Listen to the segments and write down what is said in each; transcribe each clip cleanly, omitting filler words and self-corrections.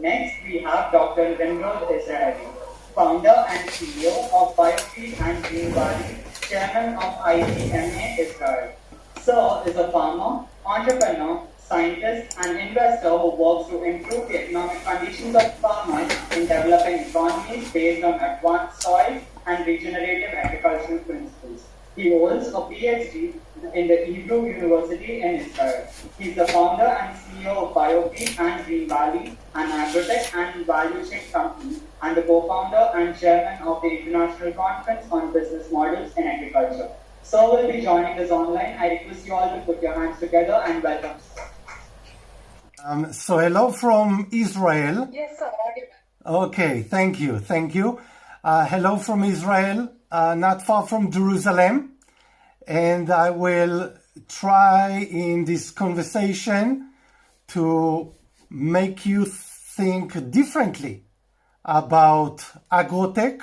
Next, we have Dr. Rimrod Israeli, founder and CEO of Biofeed and Green Valley, chairman of ICAATAS Israel. Sir is a farmer, entrepreneur, scientist, and investor who works to improve the economic conditions of farmers in developing economies based on advanced soil and regenerative agricultural principles. He holds a PhD in the Hebrew University in Israel. He is the founder and CEO of Biofeed and Green Valley, an agrotech and value chain company, and the co-founder and chairman of the International Conference on Business Models in Agriculture. Sir will be joining us online. I request you all to put your hands together and welcome. So hello from Israel. Yes, sir. Okay, thank you. Hello from Israel, not far from Jerusalem. And I will try in this conversation to make you think differently about agrotech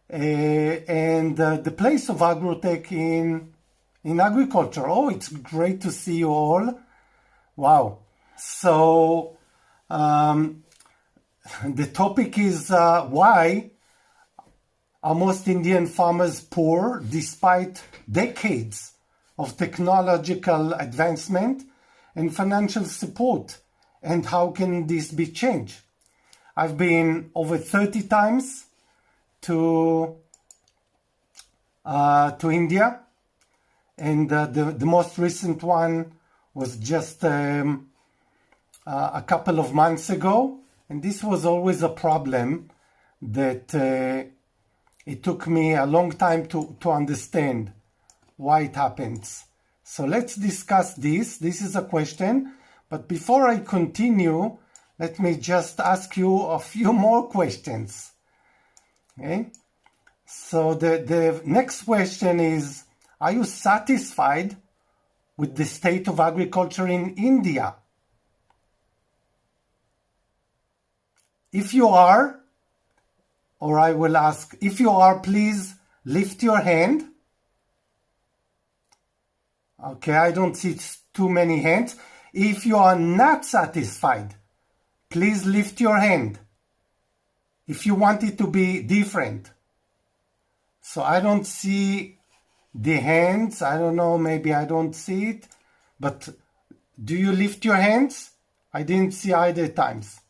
and the place of agrotech in agriculture. Oh, it's great to see you all. Wow. So the topic is why are most Indian farmers poor despite decades of technological advancement and financial support, and how can this be changed? I've been over 30 times to India, and the most recent one was just a couple of months ago, and this was always a problem that it took me a long time to understand why it happens. So let's discuss this. This is a question, but before I continue, let me just ask you a few more questions. Okay? So the next question is, are you satisfied with the state of agriculture in India? If you are, or I will ask, if you are, please lift your hand. Okay, I don't see too many hands. If you are not satisfied, please lift your hand. If you want it to be different. So I don't see the hands. I don't know, maybe I don't see it. But do you lift your hands? I didn't see either times.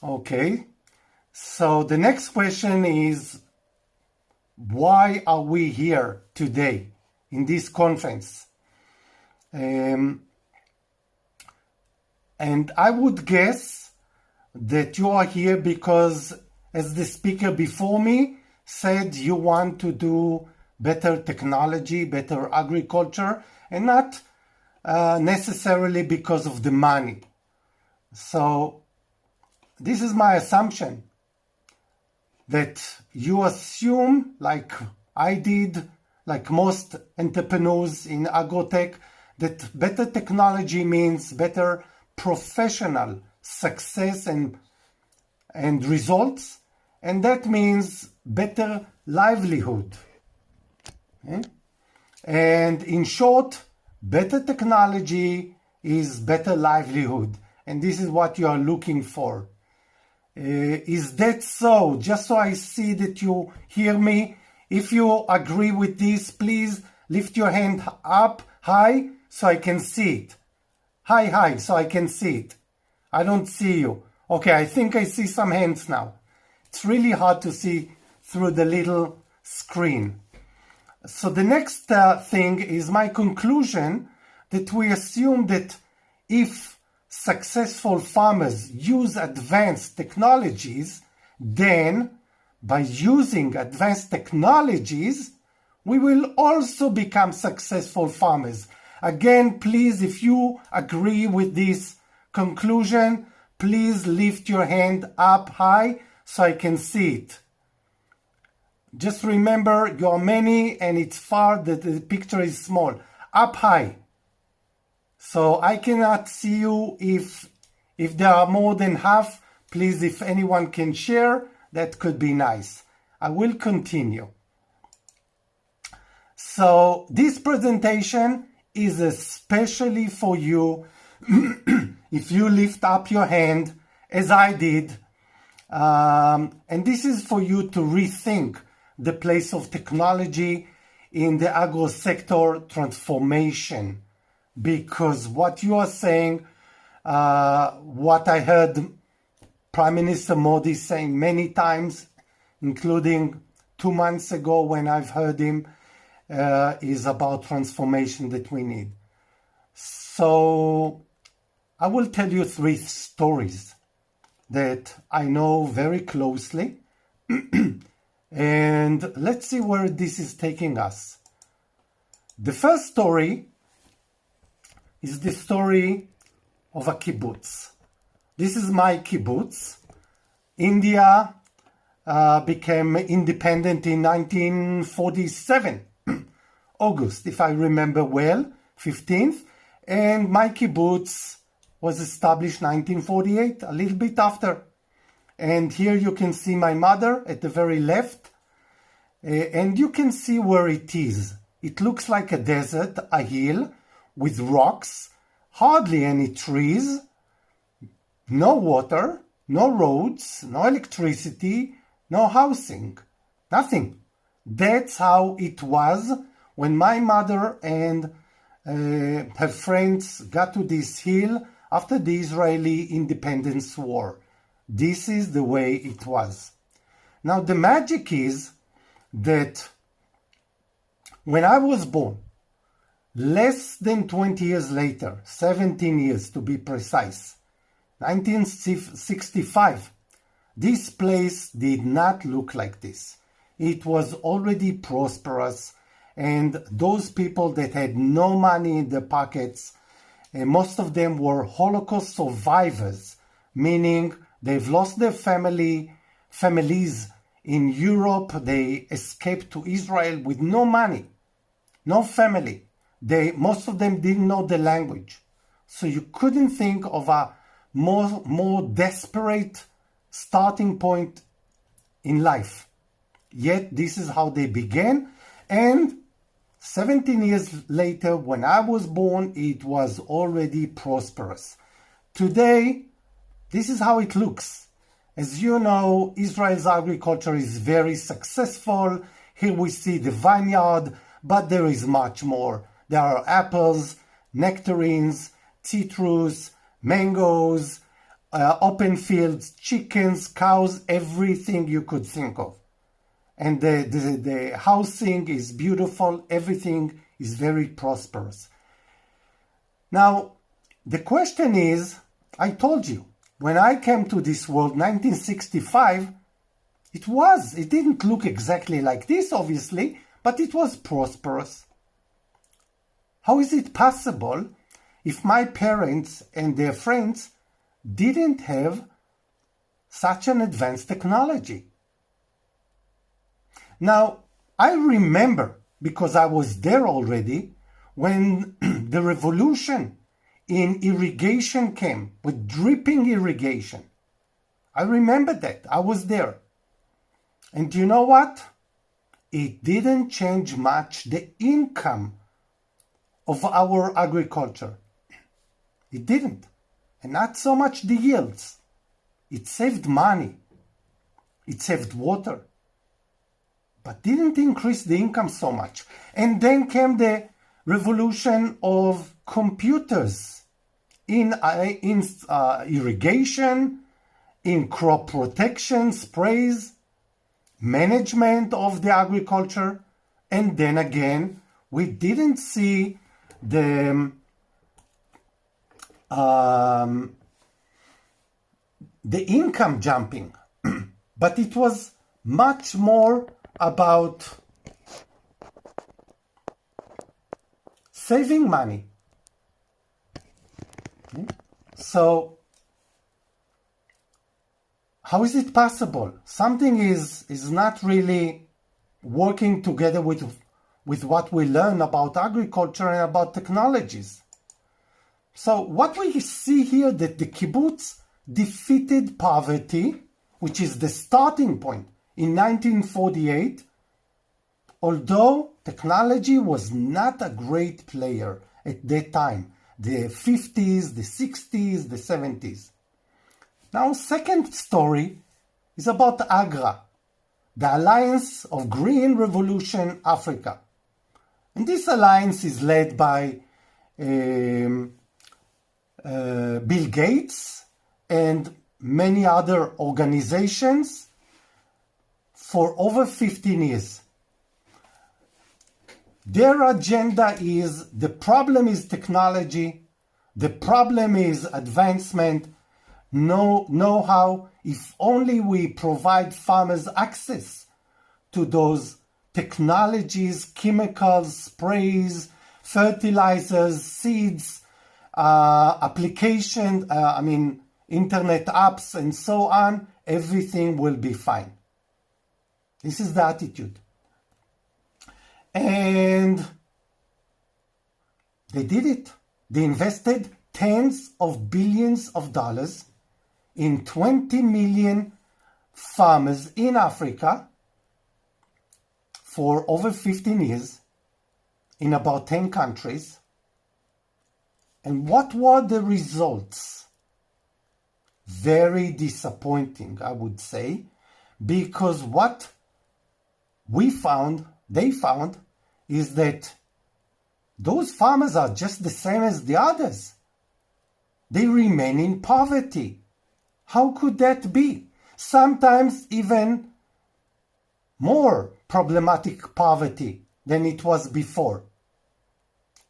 Okay. So the next question is, why are we here today in this conference? And I would guess that you are here because, as the speaker before me said, you want to do better technology, better agriculture, and not necessarily because of the money. So this is my assumption, that you assume, like I did, like most entrepreneurs in agrotech, that better technology means better professional success and results, and that means better livelihood. Okay? And in short, better technology is better livelihood, and this is what you are looking for. Is that so? Just so I see that you hear me. If you agree with this, please lift your hand up high so I can see it. High, so I can see it. I don't see you. Okay, I think I see some hands now. It's really hard to see through the little screen. So the next thing is my conclusion that we assume that if successful farmers use advanced technologies, then by using advanced technologies, we will also become successful farmers. Again, please, if you agree with this conclusion, please lift your hand up high so I can see it. Just remember, you are many and it's far that the picture is small. Up high. So I cannot see you. If there are more than half, please, if anyone can share, that could be nice. I will continue. So this presentation is especially for you if you lift up your hand, as I did, and this is for you to rethink the place of technology in the agro sector transformation, because what you are saying, what I heard Prime Minister Modi saying many times, including 2 months ago when I've heard him, is about transformation that we need. So I will tell you 3 stories that I know very closely, and let's see where this is taking us. The first story is the story of a kibbutz. This is my kibbutz. India became independent in 1947, August, if I remember well, 15th, and my kibbutz was established 1948, a little bit after. And here you can see my mother at the very left, and you can see where it is. It looks like a desert, a hill with rocks, hardly any trees, no water, no roads, no electricity, no housing, nothing. That's how it was when my mother and her friends got to this hill after the Israeli Independence War. This is the way it was. Now the magic is that when I was born, less than 20 years later, 17 years to be precise, 1965, this place did not look like this. It was already prosperous, and those people that had no money in their pockets, most of them were Holocaust survivors, meaning they've lost their families in Europe. They escaped to Israel with no money, no family. Most of them didn't know the language. So you couldn't think of a more desperate starting point in life. Yet this is how they began, and 17 years later, when I was born, it was already prosperous. Today, this is how it looks. As you know, Israel's agriculture is very successful. Here we see the vineyard, but there is much more. There are apples, nectarines, citrus, mangoes, open fields, chickens, cows, everything you could think of. And the housing is beautiful. Everything is very prosperous. Now, the question is, I told you, when I came to this world, 1965, it didn't look exactly like this, obviously, but it was prosperous. How is it possible if my parents and their friends didn't have such an advanced technology? Now, I remember, because I was there already, when the revolution in irrigation came, with dripping irrigation. I remember that. I was there. And you know what? It didn't change much the income of our agriculture. It didn't. And not so much the yields. It saved money. It saved water. But didn't increase the income so much. And then came the revolution of computers in irrigation, in crop protection, sprays, management of the agriculture. And then again, we didn't see the income jumping, but it was much more about saving money. So how is it possible? Something is not really working together with what we learn about agriculture and about technologies. So what we see here, that the kibbutz defeated poverty, which is the starting point, in 1948, although technology was not a great player at that time. the 50s, the 60s, the 70s. Now, second story is about AGRA, the Alliance of Green Revolution Africa. And this alliance is led by Bill Gates and many other organizations for over 15 years. Their agenda is the problem is technology, the problem is advancement, know-how. If only we provide farmers access to those technologies, chemicals, sprays, fertilizers, seeds, internet apps, and so on, everything will be fine. This is the attitude. And they did it. They invested tens of billions of dollars in 20 million farmers in Africa for over 15 years in about 10 countries. And what were the results? Very disappointing, I would say, because what they found, is that those farmers are just the same as the others. They remain in poverty. How could that be? Sometimes even more problematic poverty than it was before.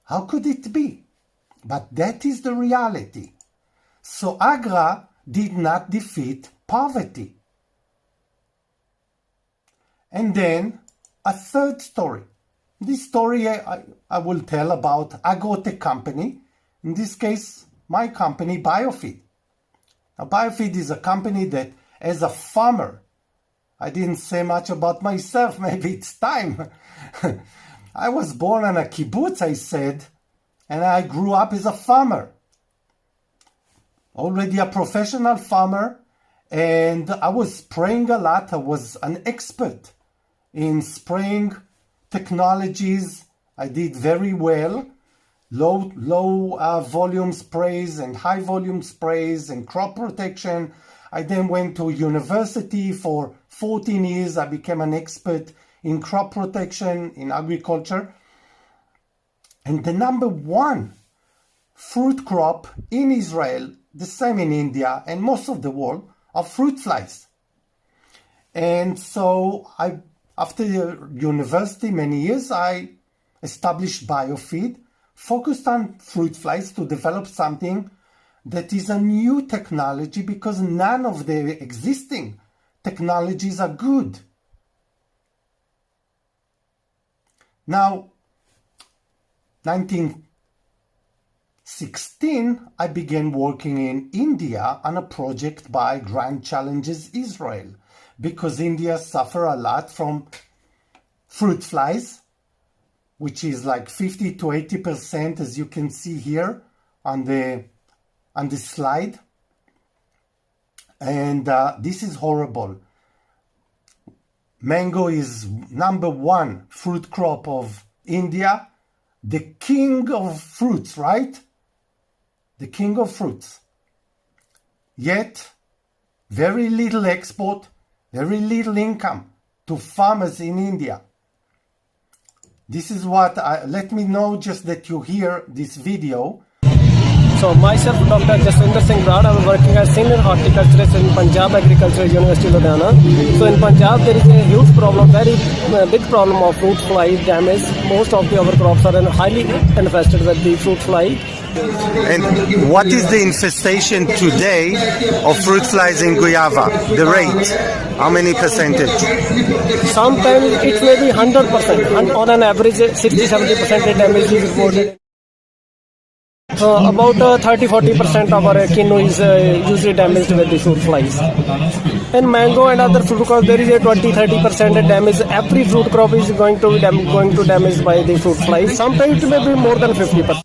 How could it be? But that is the reality. So AGRA did not defeat poverty. And then a third story. This story I will tell about agrotech company, in this case my company Biofeed. Now Biofeed is a company that as a farmer, I didn't say much about myself, maybe it's time. I was born on a kibbutz, I said, and I grew up as a farmer. Already a professional farmer, and I was spraying a lot. I was an expert in spraying technologies. I did very well. Low volume sprays and high volume sprays and crop protection. I then went to university for 14 years. I became an expert in crop protection, in agriculture. And the number one fruit crop in Israel, the same in India and most of the world, are fruit flies. And so after university, many years, I established Biofeed, focused on fruit flies to develop something that is a new technology because none of the existing technologies are good. Now, 1916, I began working in India on a project by Grand Challenges Israel, because India suffer a lot from fruit flies, which is like 50 to 80%, as you can see here on the slide. And this is horrible. Mango is number one fruit crop of India, the king of fruits, right? The king of fruits. Yet, very little export, very little income to farmers in India. This is what, let me know just that you hear this video. So myself, Dr. Jaswinder Singh Brad, I am working as senior horticulturist in Punjab Agricultural University, Ludhiana. So in Punjab, there is a huge problem, very big problem of fruit fly damage. Most of our crops are highly infested with the fruit fly. And what is the infestation today of fruit flies in Guayava? The rate? How many percentage? Sometimes it may be 100%. On an average, 60-70% damage is reported. About 30-40% of our quinoa is usually damaged with the fruit flies. In mango and other fruit crops, there is a 20-30% damage. Every fruit crop is going to damaged by the fruit flies. Sometimes it may be more than 50%.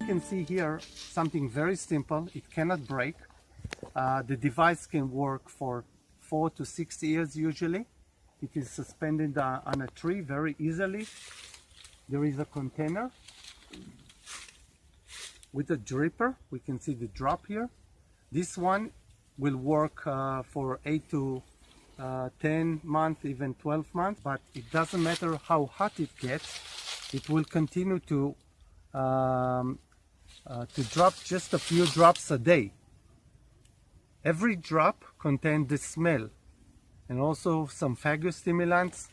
You can see here something very simple. It cannot break. The device can work for 4 to 6 years usually. It is suspended on a tree very easily. There is a container with a dripper. We can see the drop here. This one will work for 8 to 10 months, even 12 months, but it doesn't matter how hot it gets. It will continue to drop just a few drops a day. Every drop contains the smell and also some phagostimulants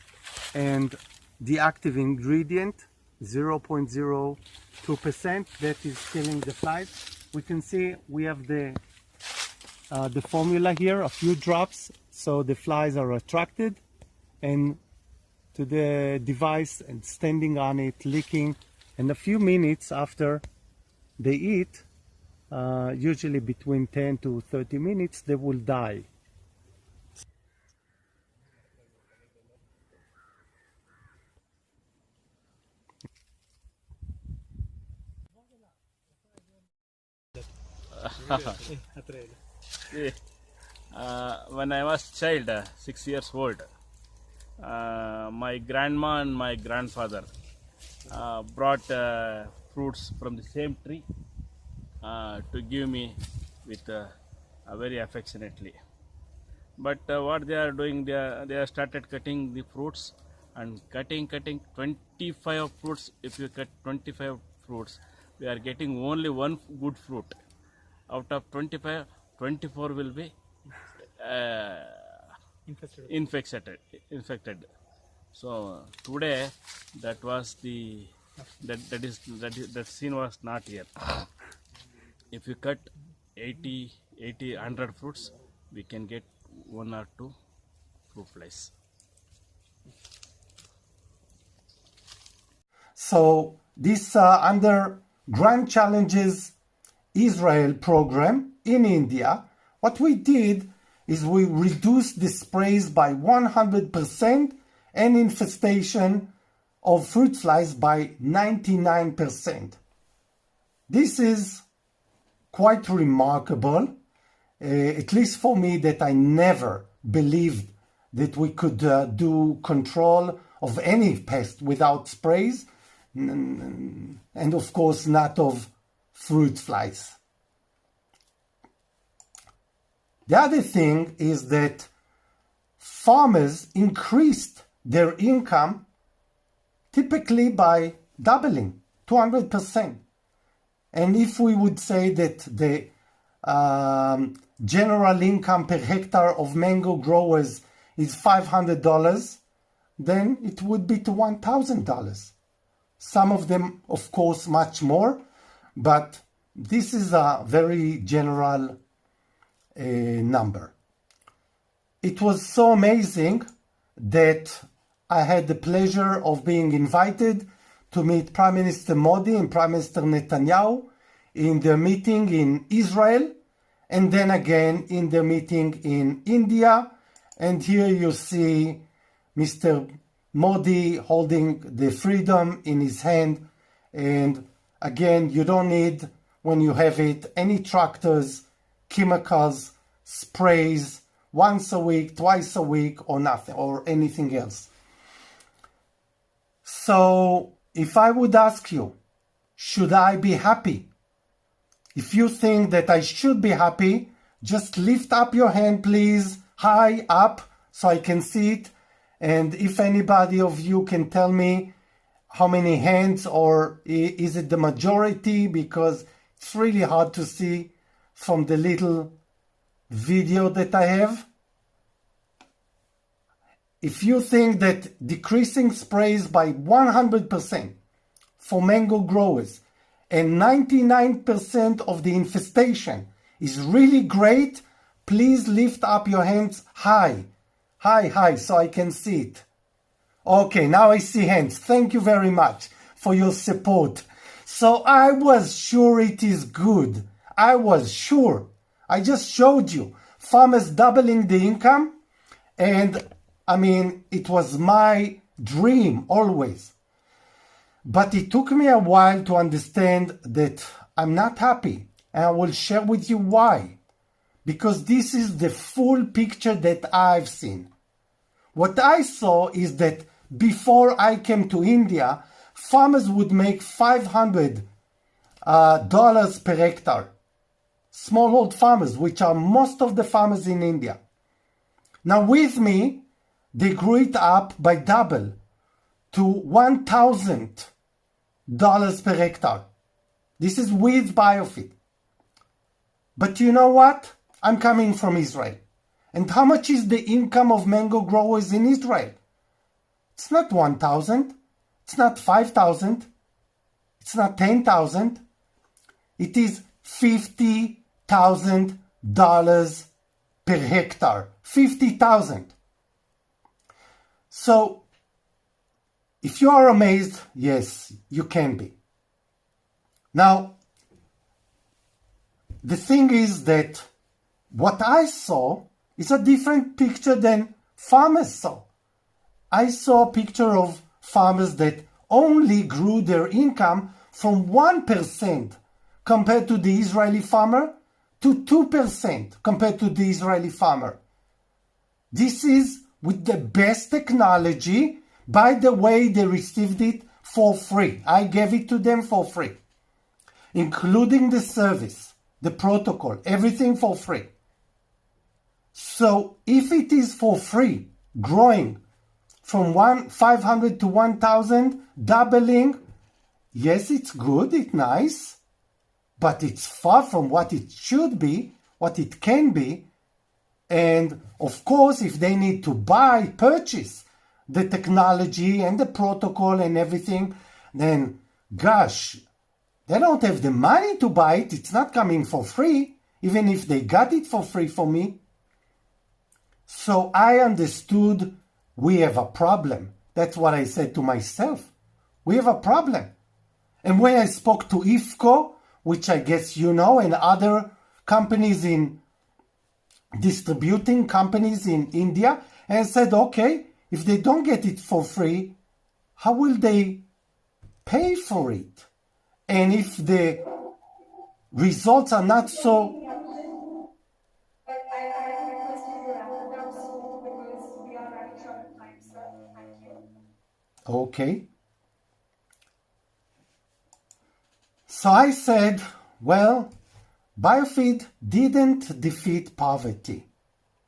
and the active ingredient 0.02% that is killing the flies. We can see we have the formula here, a few drops, so the flies are attracted and to the device and standing on it, licking, and a few minutes after they eat, usually between 10 to 30 minutes, they will die. See, when I was child, 6 years old, my grandma and my grandfather brought fruits from the same tree to give me with very affectionately. But what they are doing, they have started cutting the fruits and cutting 25 fruits. If you cut 25 fruits, we are getting only one good fruit. Out of 25, 24 will be infected. So today that was that scene was not here. If you cut 80, 100 fruits, we can get 1 or 2 fruit flies. So this under Grand Challenges Israel program in India, what we did is we reduced the sprays by 100% and infestation of fruit flies by 99%. This is quite remarkable, at least for me, that I never believed that we could do control of any pest without sprays, and of course not of fruit flies. The other thing is that farmers increased their income typically by doubling, 200%. And if we would say that the general income per hectare of mango growers is $500, then it would be to $1,000. Some of them, of course, much more, but this is a very general number. It was so amazing that I had the pleasure of being invited to meet Prime Minister Modi and Prime Minister Netanyahu in their meeting in Israel, and then again in the meeting in India. And here you see Mr. Modi holding the freedom in his hand. And again, you don't need, when you have it, any tractors, chemicals, sprays, once a week, twice a week, or nothing, or anything else. So if I would ask you, should I be happy? If you think that I should be happy, just lift up your hand, please, high up, so I can see it. And if anybody of you can tell me how many hands, or is it the majority, because it's really hard to see from the little video that I have. If you think that decreasing sprays by 100% for mango growers and 99% of the infestation is really great, please lift up your hands high, so I can see it. Okay, now I see hands. Thank you very much for your support. So I was sure it is good. I was sure. I just showed you farmers doubling the income, and I mean, it was my dream always. But it took me a while to understand that I'm not happy, and I will share with you why. Because this is the full picture that I've seen. What I saw is that before I came to India, farmers would make $500 per hectare. Smallhold farmers, which are most of the farmers in India. Now with me, they grew it up by double to $1,000 per hectare. This is with biofeed. But you know what? I'm coming from Israel. And how much is the income of mango growers in Israel? It's not 1,000. It's not 5,000. It's not 10,000. It is $50,000 per hectare. 50,000. So, if you are amazed, yes, you can be. Now, the thing is that what I saw is a different picture than farmers saw. I saw a picture of farmers that only grew their income from 1% compared to the Israeli farmer to 2% compared to the Israeli farmer. This is with the best technology. By the way, they received it for free. I gave it to them for free, including the service, the protocol, everything for free. So if it is for free, growing from 500 to 1,000, doubling, yes, it's good, it's nice, but it's far from what it should be, what it can be. And of course, if they need to purchase the technology and the protocol and everything, then gosh, they don't have the money to buy it. It's not coming for free, even if they got it for free for me. So I understood we have a problem. That's what I said to myself. We have a problem. And when I spoke to IFCO, which I guess you know, and other companies in distributing companies in India, and said, okay, if they don't get it for free, how will they pay for it? And if the results are not so... But I request you to wrap it up soon because we are running short of time, sir. Thank you. Okay. So I said, well, biofeed didn't defeat poverty.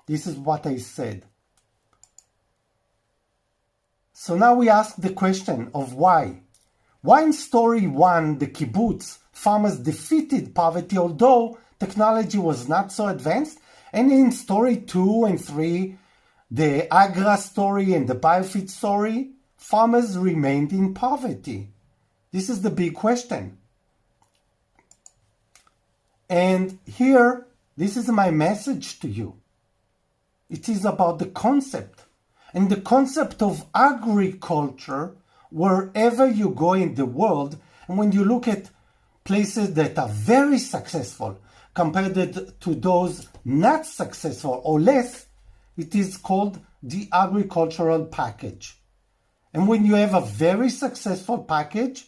This is what I said. So now we ask the question of why. Why in story 1, the kibbutz, farmers defeated poverty, although technology was not so advanced, and in story 2 and 3, the Agra story and the biofeed story, farmers remained in poverty. This is the big question. And here, this is my message to you. It is about the concept. And the concept of agriculture, wherever you go in the world, and when you look at places that are very successful compared to those not successful or less, it is called the agricultural package. And when you have a very successful package,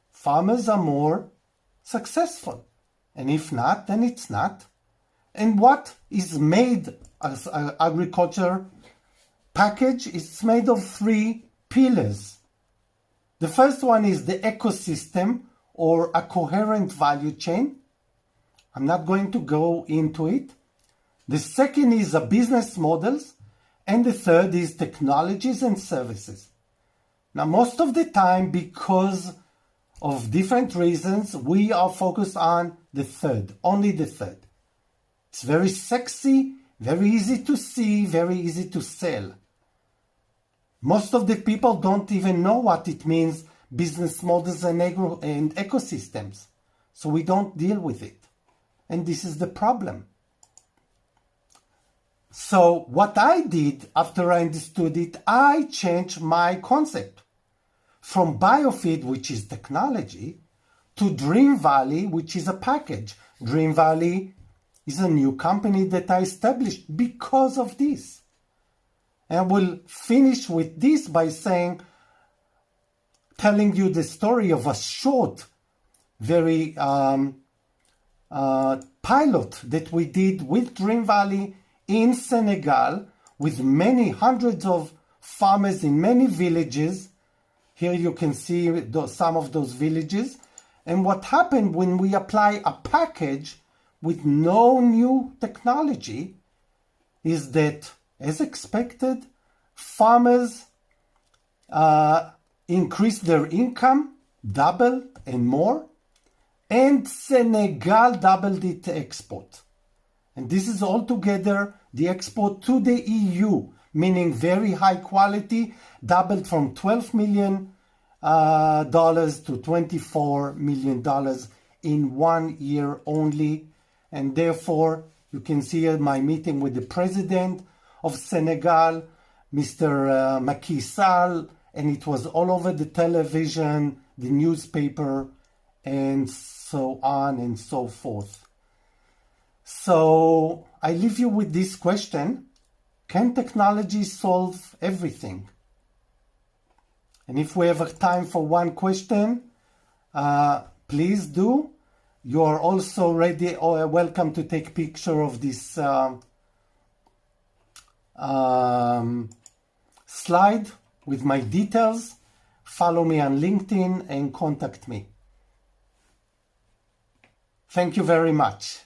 farmers are more successful. And if not, then it's not. And what is made as an agriculture package is made of 3 pillars. The first one is the ecosystem or a coherent value chain. I'm not going to go into it. The second is the business models. And the third is technologies and services. Now, most of the time, because of different reasons, we are focused on the third, only the third. It's very sexy, very easy to see, very easy to sell. Most of the people don't even know what it means, business models and ecosystems. So we don't deal with it. And this is the problem. So what I did after I understood it, I changed my concept from biofeed, which is technology, to Dream Valley, which is a package. Dream Valley is a new company that I established because of this. And I will finish with this by telling you the story of a short, very pilot that we did with Dream Valley in Senegal with many hundreds of farmers in many villages. Here you can see some of those villages. And what happened when we apply a package with no new technology is that, as expected, farmers increased their income, double and more, and Senegal doubled its export. And this is altogether the export to the EU, meaning very high quality, doubled from $12 million to $24 million in 1 year only. And therefore, you can see my meeting with the president of Senegal, Mr. Macky Sall, and it was all over the television, the newspaper, and so on and so forth. So I leave you with this question: can technology solve everything? And if we have time for one question, please do. You are also ready or welcome to take picture of this slide with my details. Follow me on LinkedIn and contact me. Thank you very much.